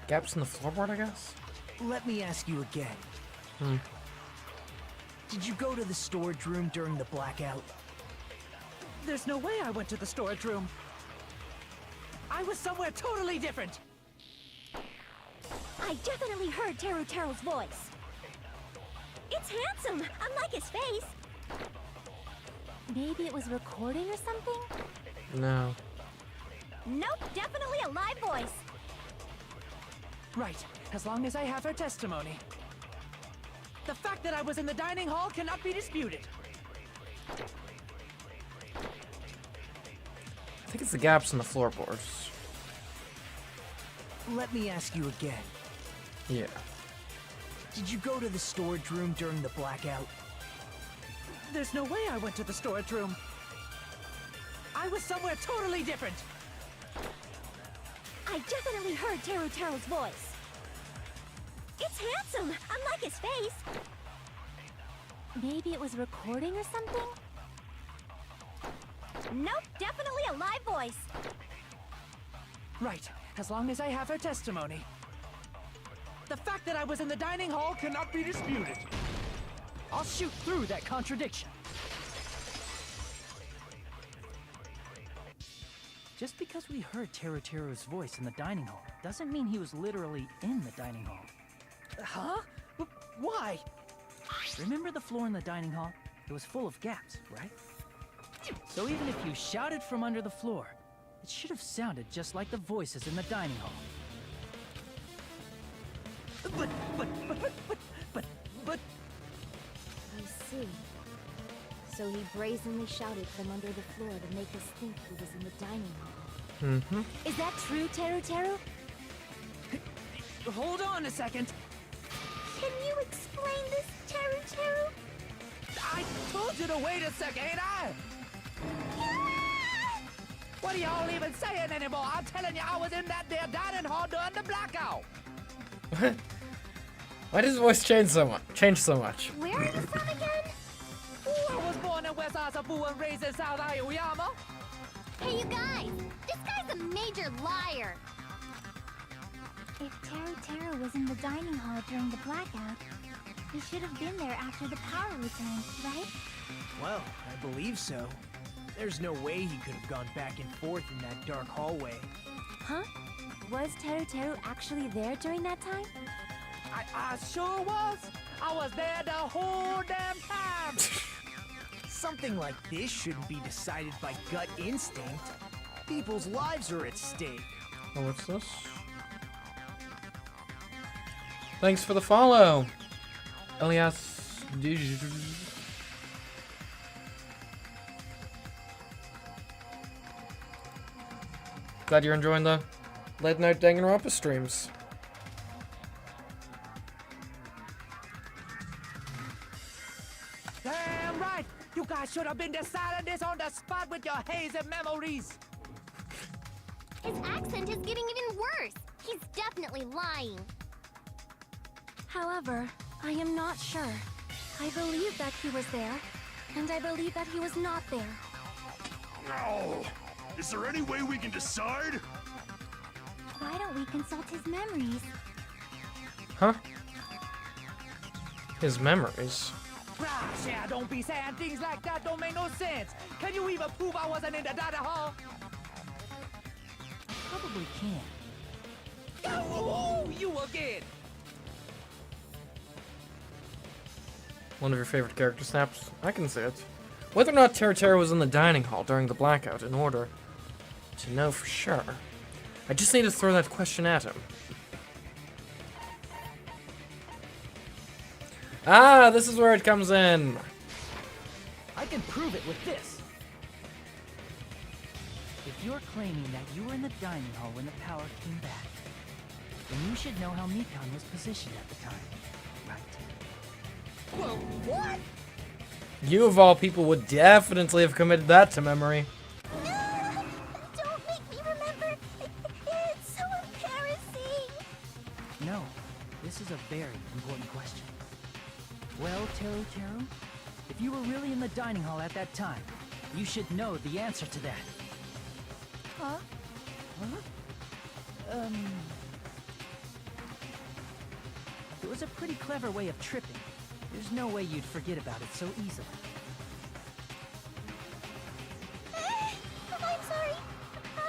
Gaps in the floorboard, I guess? Let me ask you again. Did you go to the storage room during the blackout? There's no way I went to the storage room. I was somewhere totally different. I definitely heard Teru's voice. It's handsome, unlike his face. Maybe it was recording or something? No. Nope, definitely a live voice. Right, as long as I have her testimony. The fact that I was in the dining hall cannot be disputed. I think it's the gaps in the floorboards. Let me ask you again. Yeah. Did you go to the storage room during the blackout? There's no way I went to the storage room. I was somewhere totally different. I definitely heard Teru's voice. It's handsome, unlike his face. Maybe it was recording or something? Nope, definitely a live voice. Right, as long as I have her testimony. The fact that I was in the dining hall cannot be disputed. I'll shoot through that contradiction. Just because we heard Teru's voice in the dining hall doesn't mean he was literally in the dining hall. Huh? Why? Remember the floor in the dining hall? It was full of gaps, right? So even if you shouted from under the floor, it should have sounded just like the voices in the dining hall. But... I see. So he brazenly shouted from under the floor to make us think he was in the dining hall. Is that true, Teru? Hold on a second. Can you explain this, Teru? I told you to wait a second, ain't I? What are y'all even saying anymore? I'm telling you, I was in that there dining hall during the blackout. Why does his voice change so much? Where are you from again? I was born in West Asabu and raised in South Aoyama. Hey, you guys! This guy's a major liar! If Teru was in the dining hall during the blackout, he should have been there after the power returned, right? Well, I believe so. There's no way he could have gone back and forth in that dark hallway. Huh? Was Teru actually there during that time? I sure was. I was there the whole damn time. Something like this shouldn't be decided by gut instinct. People's lives are at stake. Oh, what's this? Thanks for the follow, Elias. Glad you're enjoying the late night Danganronpa streams. Damn right. You guys should have been deciding this on the spot with your hazy memories. His accent is getting even worse. He's definitely lying. However, I am not sure. I believe that he was there, and I believe that he was not there. No! Is there any way we can decide? Why don't we consult his memories? Huh? His memories. Gosh, yeah, don't be saying things like that. Don't make no sense. Can you even prove I wasn't in the dining hall? Probably can. Oh, you again. One of your favorite character snaps? I can see it. Whether or not Teru was in the dining hall during the blackout in order to know for sure. I just need to throw that question at him. Ah, this is where it comes in. I can prove it with this. If you're claiming that you were in the dining hall when the power came back, then you should know how Mikan was positioned at the time, right? Well, what? You of all people would definitely have committed that to memory. Don't make me remember. It's so embarrassing. No, this is a very important question. Well, Teru, if you were really in the dining hall at that time, you should know the answer to that. Huh? It was a pretty clever way of tripping. There's no way you'd forget about it so easily. I'm sorry.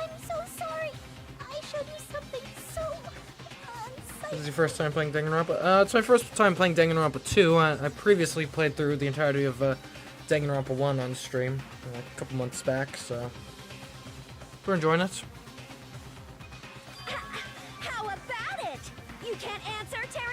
I'm so sorry. I showed you something so This is your first time playing Danganronpa? It's my first time playing Danganronpa 2. I previously played through the entirety of Danganronpa 1 on stream a couple months back, so we're enjoying it. How about it? You can't answer, Teru?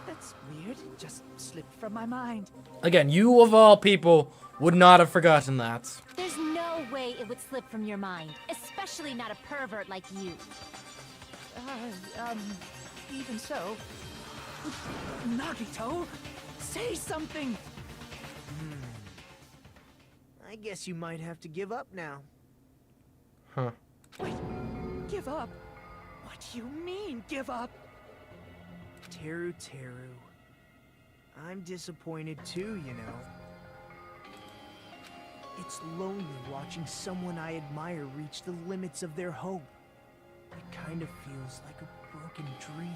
That's weird. It just slipped from my mind. Again, you of all people would not have forgotten that. There's no way it would slip from your mind, especially not a pervert like you. Even so. Nagito, say something! I guess you might have to give up now. Huh. Wait, give up? What do you mean, give up? Teru. I'm disappointed too, you know. It's lonely watching someone I admire reach the limits of their hope. It kind of feels like a broken dream.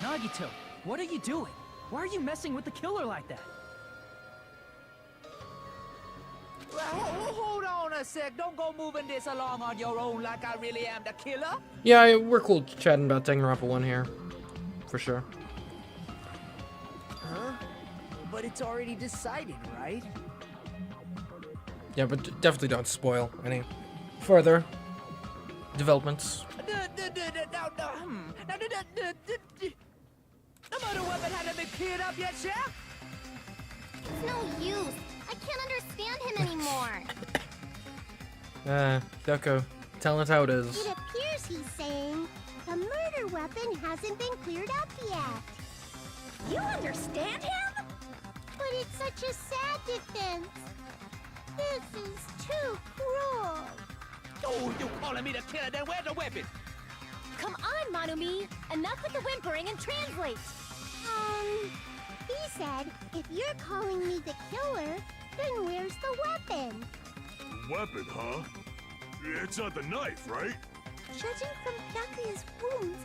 Nagito, what are you doing? Why are you messing with the killer like that? Hold on a sec. Don't go moving this along on your own like I really am the killer. Yeah, we're cool chatting about Danganronpa 1 here. For sure. Huh? But it's already decided, right? Yeah, but definitely don't spoil any further developments. The murder weapon hadn't been cleared up yet, Chef? It's no use. I can't understand him anymore. Kyoko, tell us how it is. It appears he's saying the murder weapon hasn't been cleared up yet. You understand him? But it's such a sad defense. This is too cruel. Oh, you calling me the killer? Then where's the weapon? Come on, Monumi. Enough with the whimpering and translate. He said, if you're calling me the killer, then where's the weapon? Weapon, huh? It's not the knife, right? Judging from Byakuya's wounds,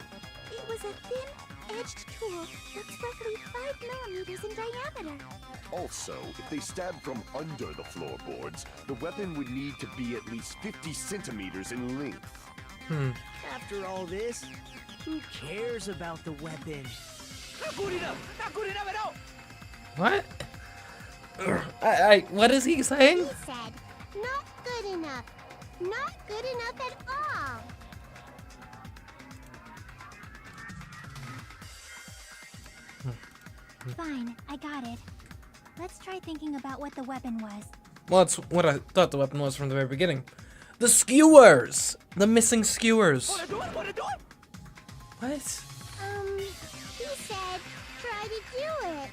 it was a thin-edged tool that's roughly 5 millimeters in diameter. Also, if they stabbed from under the floorboards, the weapon would need to be at least 50 centimeters in length. After all this, who cares about the weapon? Not good enough. Not good enough at all. What? What is he saying? He said, not good enough. Not good enough at all. Fine, I got it. Let's try thinking about what the weapon was. Well, that's what I thought the weapon was from the very beginning. The skewers! The missing skewers. What do it? What do it? What? He said, try to do it.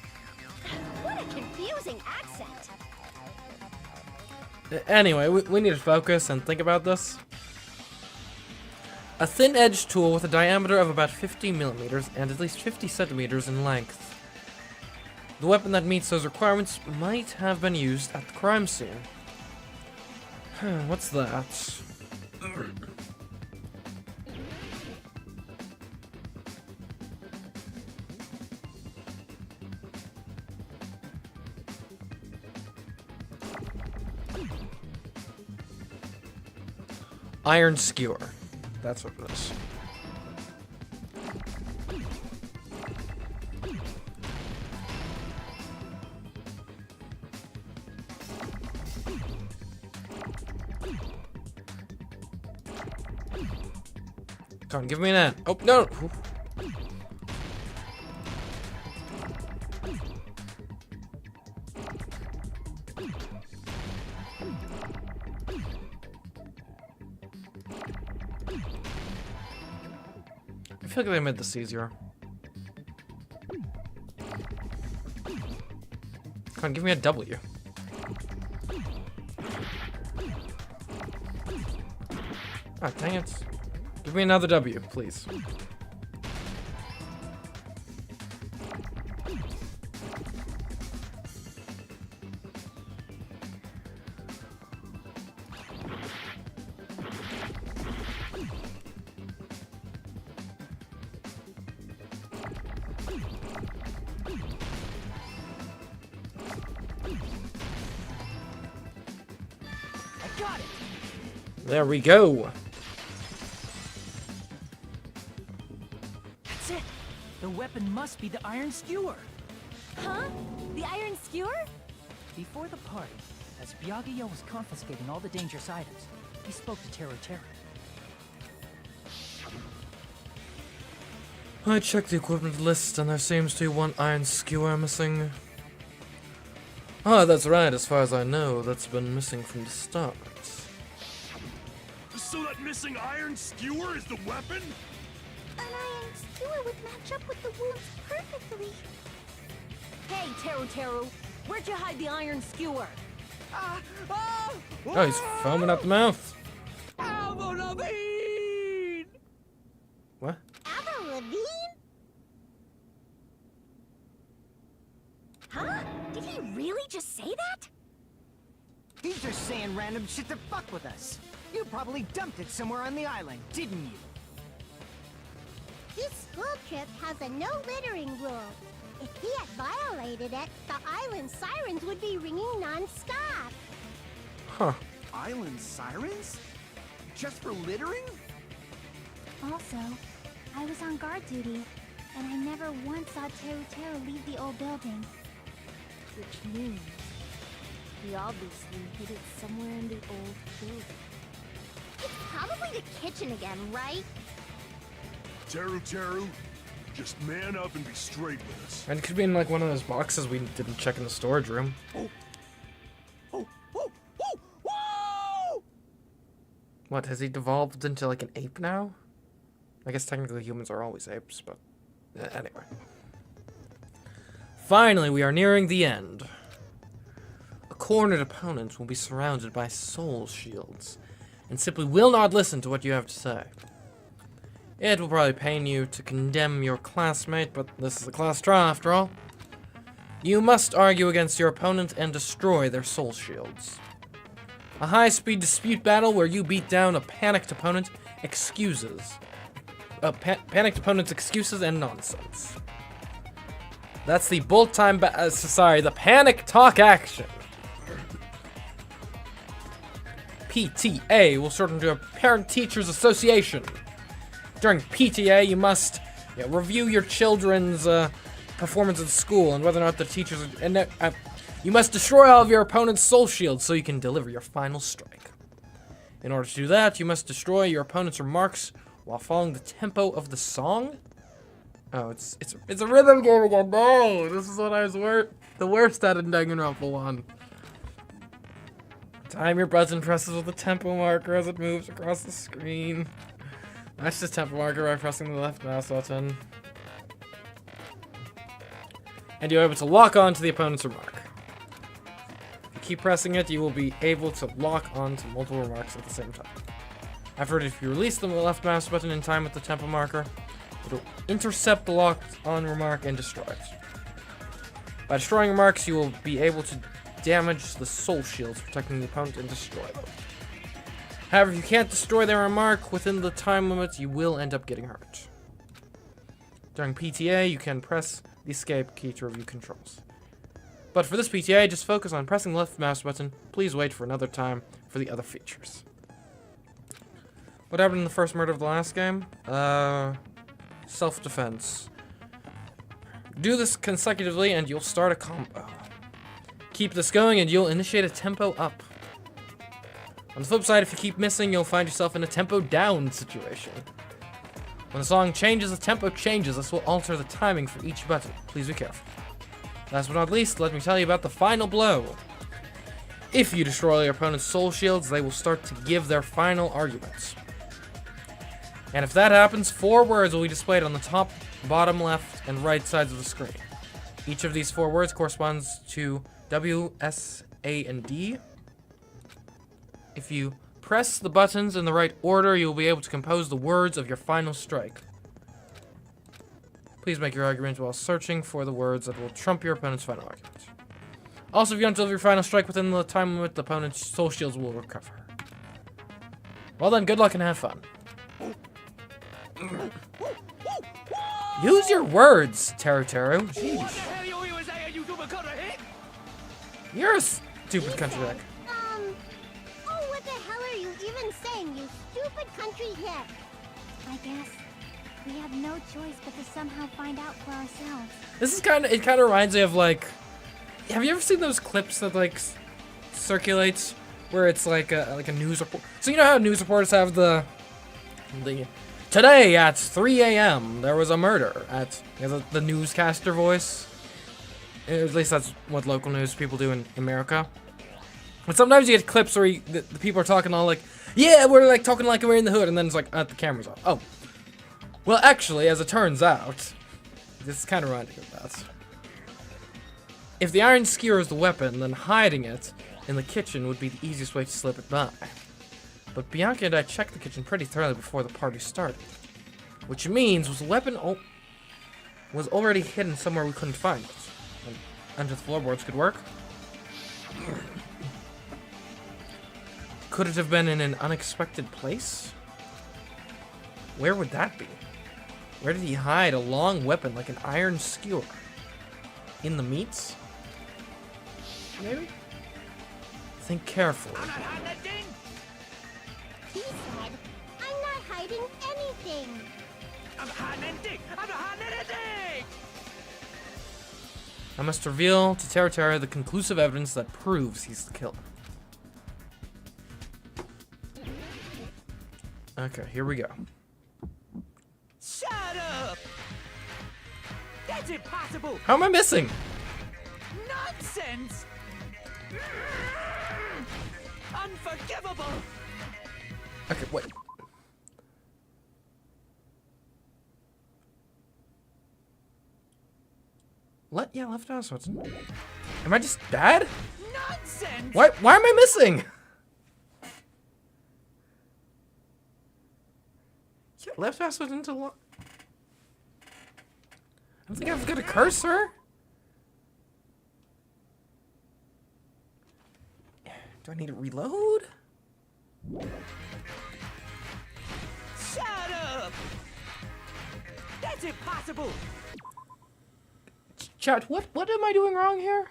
What a confusing accent. Anyway, we need to focus and think about this. A thin-edged tool with a diameter of about 50 millimeters and at least 50 centimeters in length. The weapon that meets those requirements might have been used at the crime scene. What's that? Iron skewer. That's what it is. Come on, give me that. Oh, no! I feel like they made this easier. Come on, give me a W. Ah, dang it. Give me another W, please. Got it! There we go. That's it! The weapon must be the iron skewer! Huh? The iron skewer? Before the party, as Byakuya was confiscating all the dangerous items, he spoke to Teru. I checked the equipment list and there seems to be one iron skewer missing. Ah, that's right, as far as I know, that's been missing from the start. So that missing iron skewer is the weapon? An iron skewer would match up with the wounds perfectly. Hey, Teru, where'd you hide the iron skewer? Oh, he's foaming at the mouth. What? Avril Lavigne? Huh? Did he really just say that? He's just saying random shit to fuck with us. You probably dumped it somewhere on the island, didn't you? This school trip has a no littering rule. If he had violated it, the island sirens would be ringing non-stop. Huh. Island sirens? Just for littering? Also, I was on guard duty, and I never once saw Teru leave the old building. Which means he obviously hid it somewhere in the old building. It's probably the kitchen again, right? Teru, just man up and be straight with us. And it could be in like one of those boxes we didn't check in the storage room. What, has he devolved into like an ape now? I guess technically humans are always apes, but anyway. Finally, we are nearing the end. A cornered opponent will be surrounded by soul shields and simply will not listen to what you have to say. It will probably pain you to condemn your classmate, but this is a class trial after all. You must argue against your opponent and destroy their soul shields. A high-speed dispute battle where you beat down a panicked opponent excuses. Panicked opponent's excuses and nonsense. That's the bullet time the panic talk action. PTA will sort into a parent-teachers association. During PTA, you must review your children's performance at school and whether or not the teachers are, you must destroy all of your opponent's soul shields so you can deliver your final strike. In order to do that, you must destroy your opponent's remarks while following the tempo of the song. Oh, it's a rhythm game again. No, this is what I was the worst at in Danganronpa 1. Time your button presses with the tempo marker as it moves across the screen. Match this tempo marker by pressing the left mouse button. And you're able to lock on to the opponent's remark. If you keep pressing it, you will be able to lock on to multiple remarks at the same time. Afterward, if you release the left mouse button in time with the tempo marker, it'll intercept the locked on remark and destroy it. By destroying remarks, you will be able to damage the soul shields, protecting the opponent and destroy them. However, if you can't destroy their remark within the time limit, you will end up getting hurt. During PTA, you can press the escape key to review controls. But for this PTA, just focus on pressing the left mouse button. Please wait for another time for the other features. What happened in the first murder of the last game? Self-defense. Do this consecutively and you'll start a combo. Keep this going and you'll initiate a tempo up. On the flip side, if you keep missing, you'll find yourself in a tempo down situation. When the song changes, the tempo changes. This will alter the timing for each button. Please be careful. Last but not least, let me tell you about the final blow. If you destroy your opponent's soul shields, they will start to give their final arguments. And if that happens, 4 words will be displayed on the top, bottom left, and right sides of the screen. Each of these 4 words corresponds to W, S, A, and D. If you press the buttons in the right order, you will be able to compose the words of your final strike. Please make your argument while searching for the words that will trump your opponent's final argument. Also, if you don't deliver your final strike within the time limit, the opponent's soul shields will recover. Well then, good luck and have fun. Use your words, Teru. Jeez. What the hell you even saying, you stupid country hick? You're a stupid country hick. Oh, what the stupid country hip. I guess we have no choice but to somehow find out for ourselves. This is it kind of reminds me of like, have you ever seen those clips that like circulates where it's like a news report? So you know how news reporters have the today at 3 a.m. there was a murder at, you know, the newscaster voice. At least that's what local news people do in America. But sometimes you get clips where the people are talking all like, yeah, we're like talking like we're in the hood, and then it's like, the camera's off. Oh. Well, actually, as it turns out, this is kind of reminding of that. If the iron skewer is the weapon, then hiding it in the kitchen would be the easiest way to slip it by. But Bianca and I checked the kitchen pretty thoroughly before the party started. Which means the weapon was already hidden somewhere we couldn't find it. And under the floorboards could work. Could it have been in an unexpected place? Where would that be? Where did he hide a long weapon like an iron skewer? In the meats? Maybe? Think carefully. He said, I'm not hiding anything. I'm not hiding anything. I'm not hiding anything. I must reveal to Tera the conclusive evidence that proves he's the killer. Okay, here we go. Shut up. That's impossible. How am I missing? Nonsense. Unforgivable. Okay, wait. Left house. What's? Am I just bad? Nonsense. Why am I missing? Yeah, left mouse was into I don't think I've got a cursor. Do I need to reload? Shut up. That's impossible. Chat, what am I doing wrong here?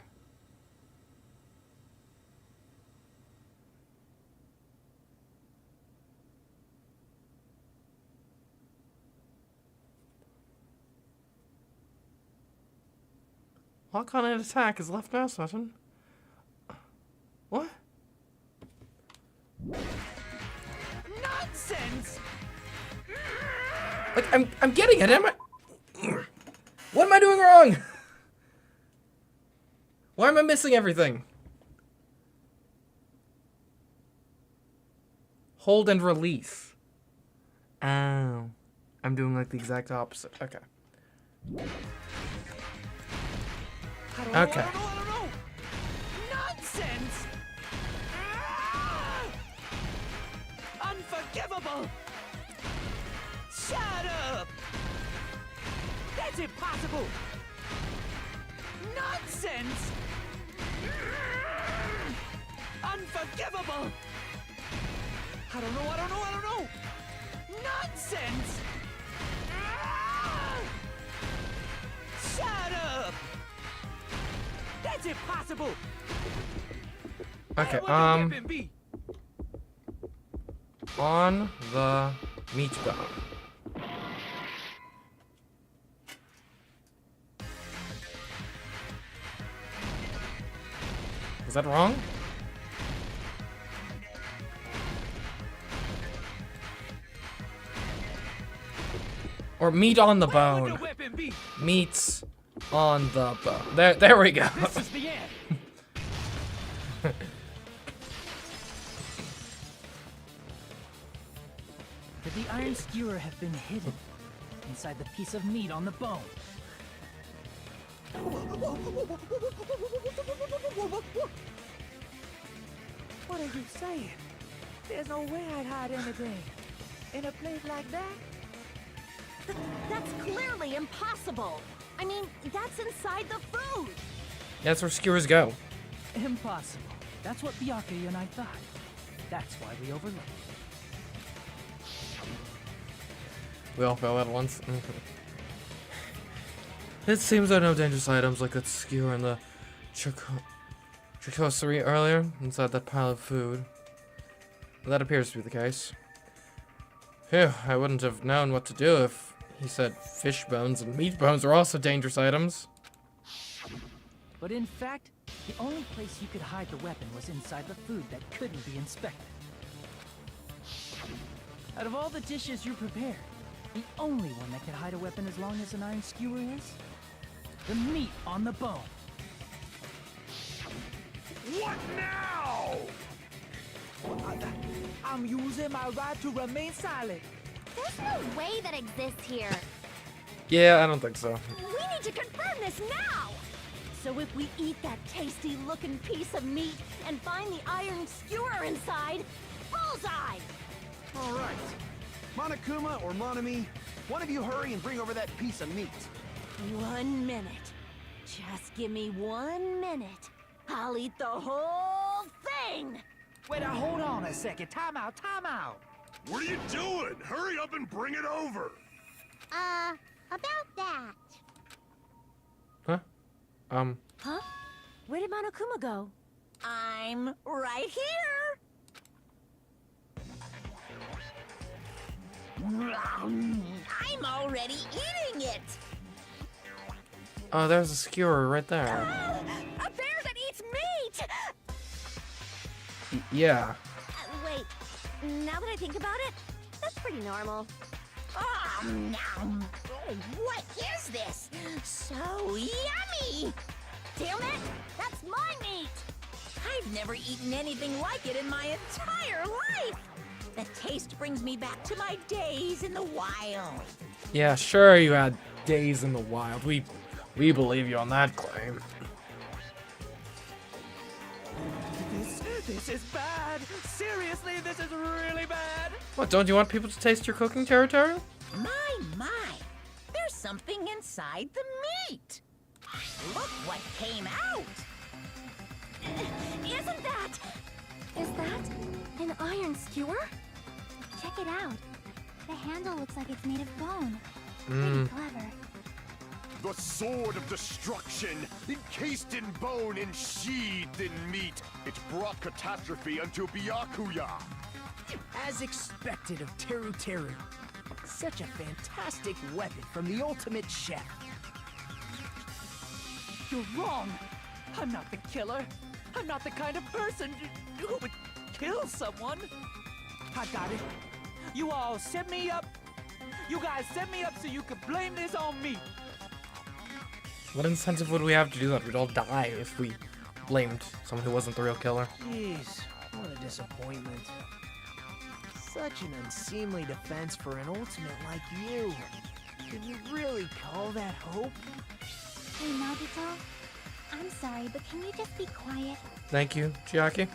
Lock on an attack is left mouse button. What? Nonsense. Like I'm getting it. Am I? What am I doing wrong? Why am I missing everything? Hold and release. Oh. I'm doing like the exact opposite. Okay. I Okay. don't know. Nonsense. Unforgivable. Shut up. That's impossible. Nonsense. Unforgivable. I don't know. Nonsense. Shut up. That's impossible. Okay, Where would the weapon be? on the meat bone. Is that wrong? Or meat on the Where would bone. the weapon be? Meats on the bone. There we go. This is the end. Could the iron skewer have been hidden inside the piece of meat on the bone? What are you saying? There's no way I'd hide anything in a place like that. That's clearly impossible. I mean, that's inside the food. That's where skewers go. Impossible. That's what Bianca and I thought. That's why we overlooked it. We all fell at once. It seems there are no dangerous items like that skewer and the charcuterie earlier inside that pile of food. That appears to be the case. Phew, I wouldn't have known what to do if he said fish bones and meat bones are also dangerous items. But in fact, the only place you could hide the weapon was inside the food that couldn't be inspected. Out of all the dishes you prepared, the only one that could hide a weapon as long as an iron skewer is the meat on the bone. What now? I'm using my right to remain silent. There's no way that exists here. Yeah, I don't think so. We need to confirm this now! So if we eat that tasty-looking piece of meat and find the iron skewer inside, bullseye! All right. Monokuma or Monami, one of you hurry and bring over that piece of meat. 1 minute. Just give me 1 minute. I'll eat the whole thing! Wait, hold on a second. Time out, time out. What are you doing? Hurry up and bring it over. About that. Huh? Huh? Where did Monokuma go? I'm right here! I'm already eating it! Oh, there's a skewer right there. A bear that eats meat! Yeah. Wait, now that I think about it, that's pretty normal. What is this? So yummy! Damn it, that's my meat! I've never eaten anything like it in my entire life! The taste brings me back to my days in the wild. Yeah, sure you had days in the wild. We believe you on that claim. This is bad. Seriously, this is really bad. What, don't you want people to taste your cooking, Territory? My, there's something inside the meat! Look what came out! Is that an iron skewer? Check it out. The handle looks like it's made of bone. Pretty clever. The sword of destruction, encased in bone and sheathed in meat. It's brought catastrophe unto Byakuya. As expected of Teru Teru. Such a fantastic weapon from the ultimate chef. You're wrong. I'm not the killer. I'm not the kind of person who would kill someone. I got it. You all set me up. You guys set me up so you could blame this on me. What incentive would we have to do that? We'd all die if we blamed someone who wasn't the real killer. Jeez, what a disappointment. Such an unseemly defense for an ultimate like you. Could you really call that hope? Hey, Nagito. I'm sorry, but can you just be quiet? Thank you, Chiaki.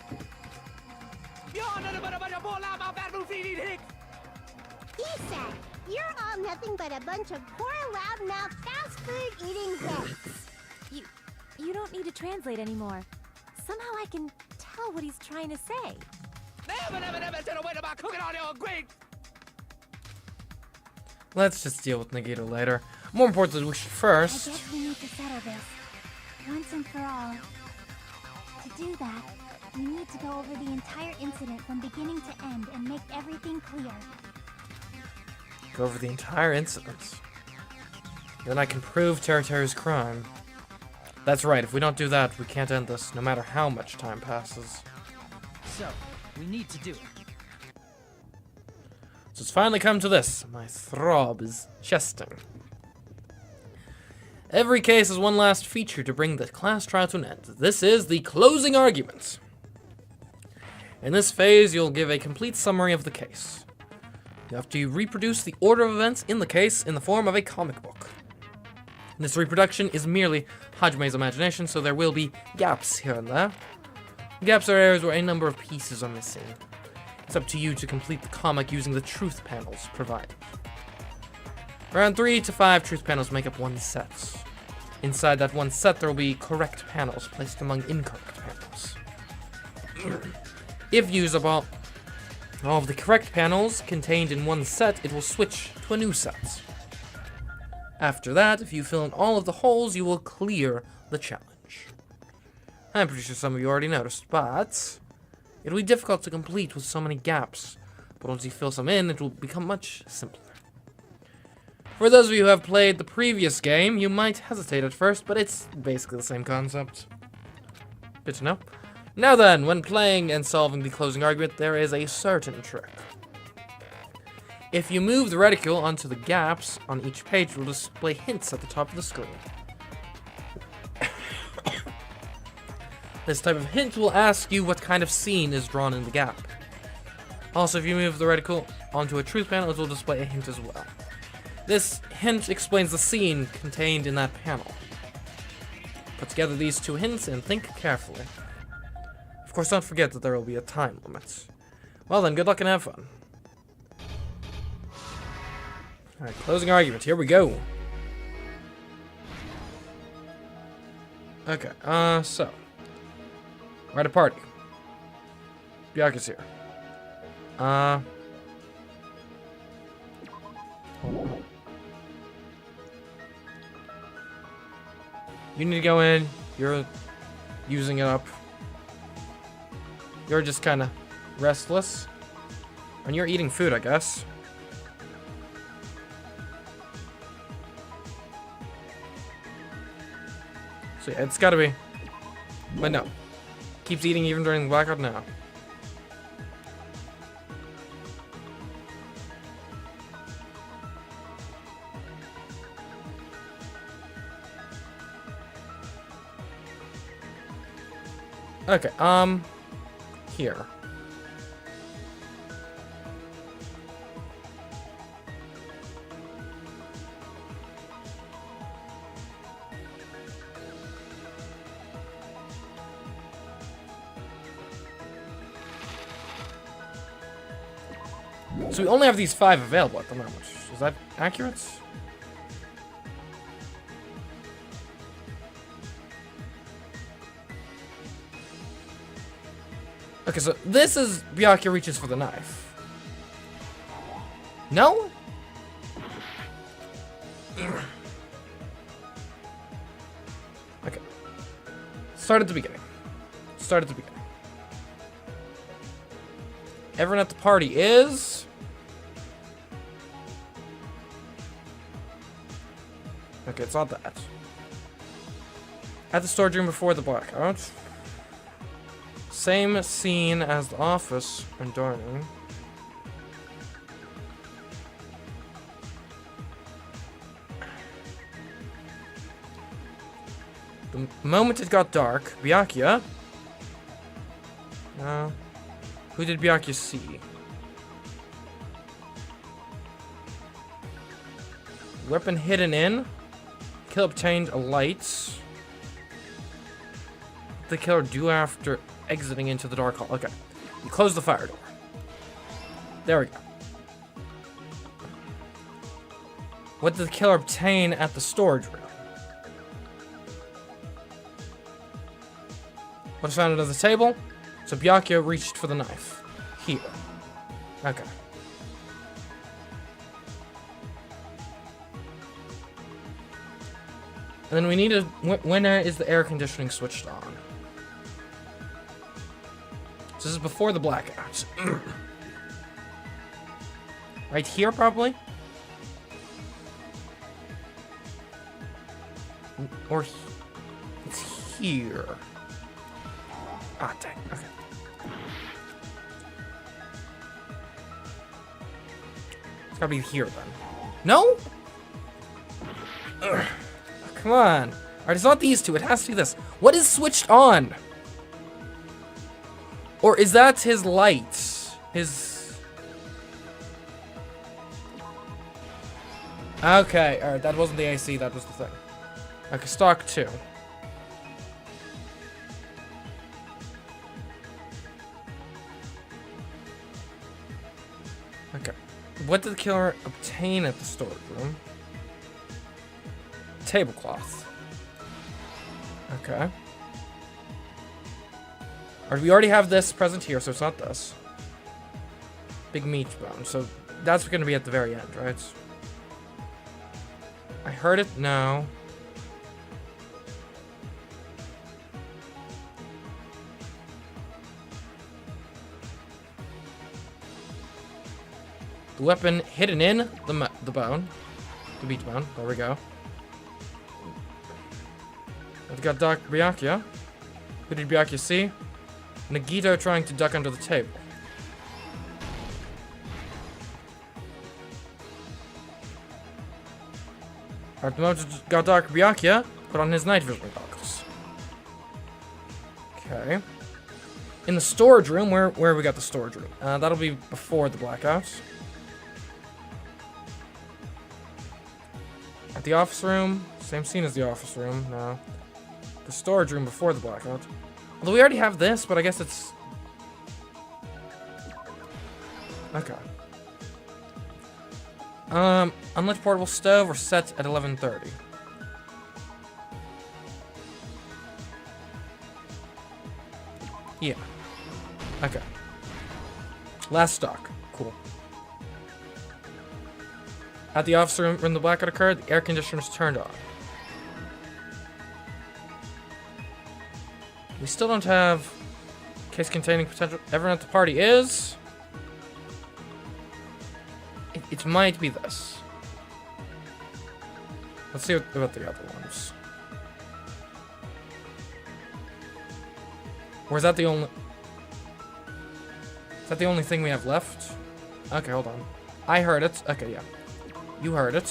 Isak, you're all nothing but a bunch of poor, loud-mouthed, fast-food-eating hicks. You don't need to translate anymore. Somehow I can tell what he's trying to say. Let's just deal with Nagito later. More importantly, we should I first... guess we need to settle this, once and for all. To do that, we need to go over the entire incident from beginning to end and make everything clear. Go over the entire incident. Then I can prove Teruteru's crime. That's right, if we don't do that, we can't end this, no matter how much time passes. So, we need to do it. So it's finally come to this. My throb is chesting. Every case has one last feature to bring the class trial to an end. This is the closing argument. In this phase, you'll give a complete summary of the case. You have to reproduce the order of events in the case in the form of a comic book. This reproduction is merely Hajime's imagination, so there will be gaps here and there. Gaps are areas where a number of pieces are missing. It's up to you to complete the comic using the truth panels provided. Around 3 to 5 truth panels make up one set. Inside that one set, there will be correct panels placed among incorrect panels. If usable, all of the correct panels contained in one set, it will switch to a new set. After that, if you fill in all of the holes, you will clear the challenge. I'm pretty sure some of you already noticed, but it'll be difficult to complete with so many gaps but once you fill some in, it will become much simpler. For those of you who have played the previous game, you might hesitate at first, but it's basically the same concept. Good to know. Now then, when playing and solving the closing argument, there is a certain trick. If you move the reticule onto the gaps on each page, it will display hints at the top of the screen. This type of hint will ask you what kind of scene is drawn in the gap. Also, if you move the reticule onto a truth panel, it will display a hint as well. This hint explains the scene contained in that panel. Put together these two hints and think carefully. Of course, don't forget that there will be a time limit. Well then, good luck and have fun. Alright, closing argument. Here we go. Okay, so. We're at a party. Byakuya's here. You need to go in. You're using it up. You're just kind of restless. And you're eating food, I guess. So yeah, it's gotta be. But no. Keeps eating even during the blackout now. Okay, here. So we only have these 5 available at the moment. Is that accurate? Okay, so this is Byakuya reaches for the knife. No? Okay. Start at the beginning. Start at the beginning. Everyone at the party is... Okay, it's not that. At the storage room before the blackout. Same scene as the office and dining. The moment it got dark, Byakuya... who did Byakuya see? Weapon hidden in. Kill obtained a light. What did the killer do after exiting into the dark hall? Okay. You close the fire door. There we go. What did the killer obtain at the storage room? What was found under the table? So Byakuya reached for the knife. Here. Okay. And then we need a... When is the air conditioning switched on? So this is before the blackout. Right here, probably? Or... It's here. Ah, dang. Okay. It's gotta be here, then. No? Ugh. Come on. Alright, it's not these two. It has to be this. What is switched on? Or is that his light? His... Okay, alright. That wasn't the AC. That was the thing. Okay, stock 2. Okay. What did the killer obtain at the storage room? Tablecloth. Okay. Alright, we already have this present here, so it's not this. Big meat bone. So that's going to be at the very end, right? I heard it? No. The weapon hidden in the bone. The beach bone. There we go. We've got Dr. Byakuya. Who did Byakuya see? Nagito trying to duck under the table. At the moment, we've got Dr. Byakuya put on his night vision goggles. Okay. In the storage room, where we got the storage room? That'll be before the blackout. At the office room, same scene as the office room. No. The storage room before the blackout. Although we already have this, but I guess it's... Okay. Unlit portable stove, we're set at 11:30. Yeah. Okay. Last stock. Cool. At the office room when the blackout occurred, the air conditioners turned on. We still don't have case containing potential. Everyone at the party is... It might be this. Let's see about the other ones. Or is that the only... Is that the only thing we have left? Okay, hold on. I heard it. Okay, yeah. You heard it.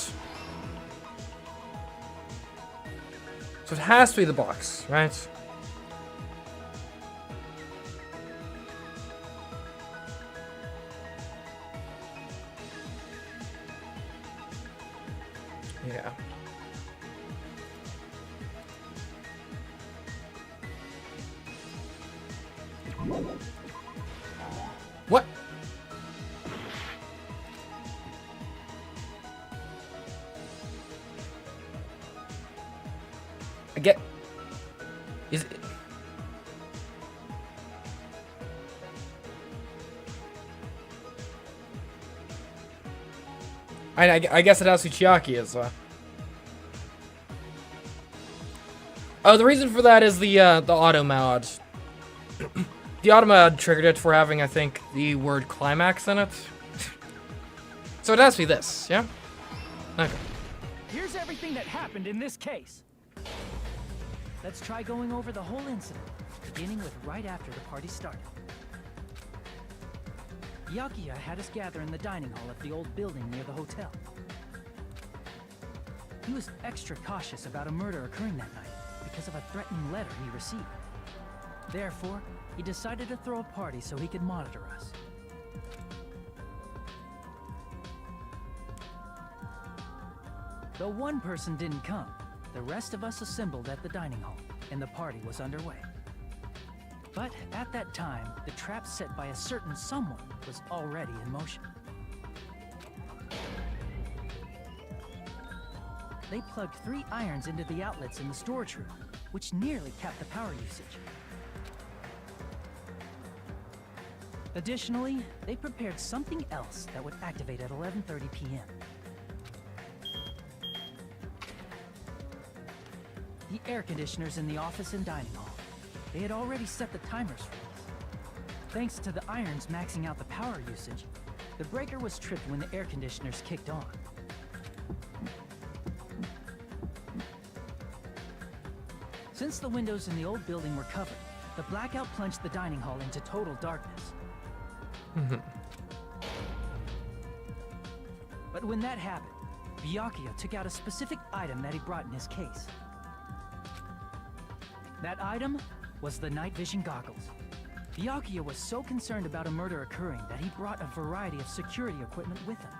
So it has to be the box, right? Yeah. What? I get... Is it... I guess it has Chiaki is, Oh, the reason for that is the auto mod. The auto mod triggered it for having, I think, the word climax in it. So it has to be this, yeah? Okay. Here's everything that happened in this case. Let's try going over the whole incident, beginning with right after the party started. Byakuya had us gather in the dining hall at the old building near the hotel. He was extra cautious about a murder occurring that night because of a threatening letter he received. Therefore, he decided to throw a party so he could monitor us. Though one person didn't come, the rest of us assembled at the dining hall, and the party was underway. But at that time, the trap set by a certain someone was already in motion. They plugged 3 irons into the outlets in the storage room, which nearly capped the power usage. Additionally, they prepared something else that would activate at 11:30 p.m. The air conditioners in the office and dining hall. They had already set the timers for this. Thanks to the irons maxing out the power usage, the breaker was tripped when the air conditioners kicked on. Since the windows in the old building were covered, the blackout plunged the dining hall into total darkness. But when that happened, Byakuya took out a specific item that he brought in his case. That item was the night vision goggles. Byakuya was so concerned about a murder occurring that he brought a variety of security equipment with him.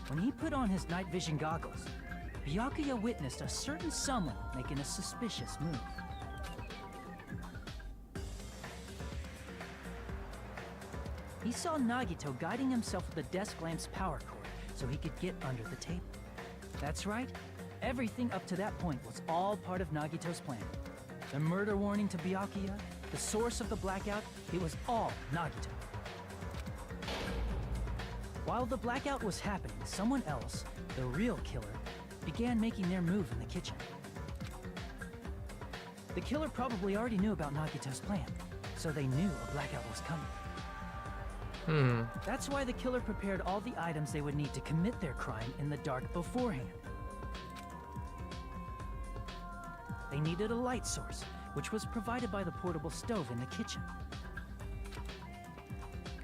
When he put on his night vision goggles, Byakuya witnessed a certain someone making a suspicious move. He saw Nagito guiding himself with the desk lamp's power cord so he could get under the table. That's right, everything up to that point was all part of Nagito's plan. The murder warning to Byakuya, the source of the blackout, it was all Nagito. While the blackout was happening, someone else, the real killer, began making their move in the kitchen. The killer probably already knew about Nagito's plan, so they knew a blackout was coming. That's why the killer prepared all the items they would need to commit their crime in the dark beforehand. They needed a light source, which was provided by the portable stove in the kitchen.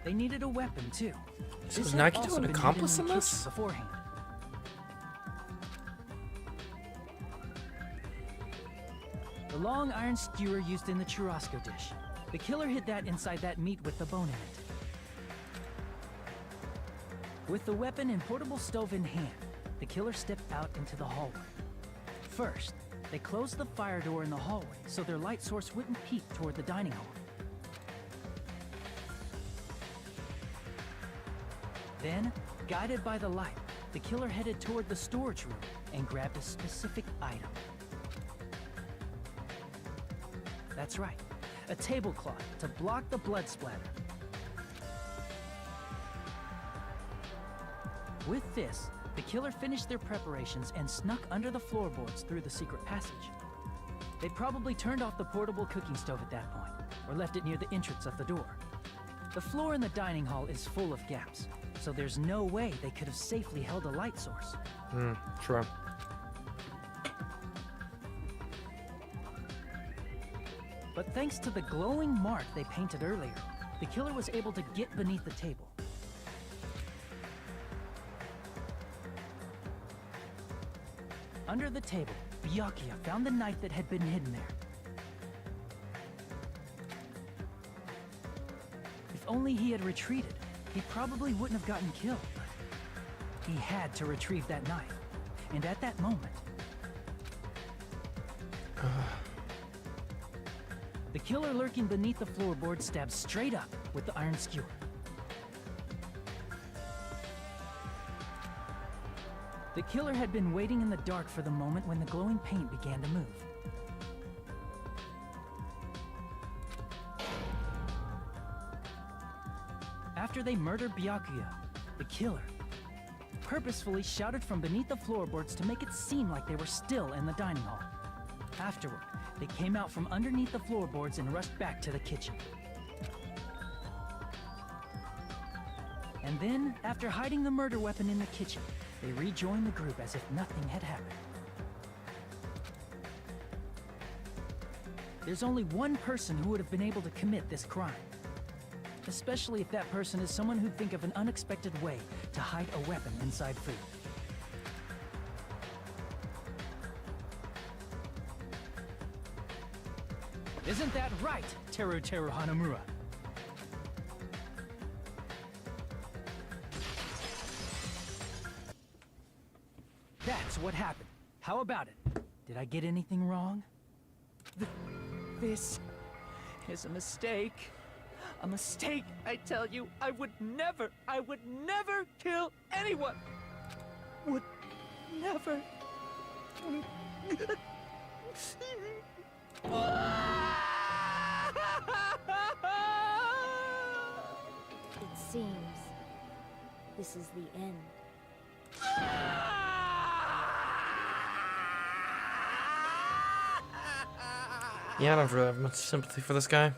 They needed a weapon, too. So This is had Nakito also an been accomplice hidden in the this? kitchen beforehand. The long iron skewer used in the churrasco dish. The killer hid that inside that meat with the bone in it. With the weapon and portable stove in hand, the killer stepped out into the hallway. First, they closed the fire door in the hallway so their light source wouldn't peek toward the dining hall. Then, guided by the light, the killer headed toward the storage room and grabbed a specific item. That's right, a tablecloth to block the blood splatter. With this, the killer finished their preparations and snuck under the floorboards through the secret passage. They probably turned off the portable cooking stove at that point, or left it near the entrance of the door. The floor in the dining hall is full of gaps, so there's no way they could have safely held a light source. True. But thanks to the glowing mark they painted earlier, the killer was able to get beneath the table. Under the table, Byakuya found the knife that had been hidden there. If only he had retreated, he probably wouldn't have gotten killed. But he had to retrieve that knife, and at that moment... The killer lurking beneath the floorboard stabbed straight up with the iron skewer. The killer had been waiting in the dark for the moment when the glowing paint began to move. After they murdered Byakuya, the killer purposefully shouted from beneath the floorboards to make it seem like they were still in the dining hall. Afterward, they came out from underneath the floorboards and rushed back to the kitchen. And then, after hiding the murder weapon in the kitchen, they rejoined the group as if nothing had happened. There's only one person who would have been able to commit this crime. Especially if that person is someone who'd think of an unexpected way to hide a weapon inside food. Isn't that right, Teru Hanamura? That's what happened. How about it? Did I get anything wrong? This is a mistake. A mistake, I tell you. I would never kill anyone. Would never. It seems this is the end. Yeah, I don't really have much sympathy for this guy.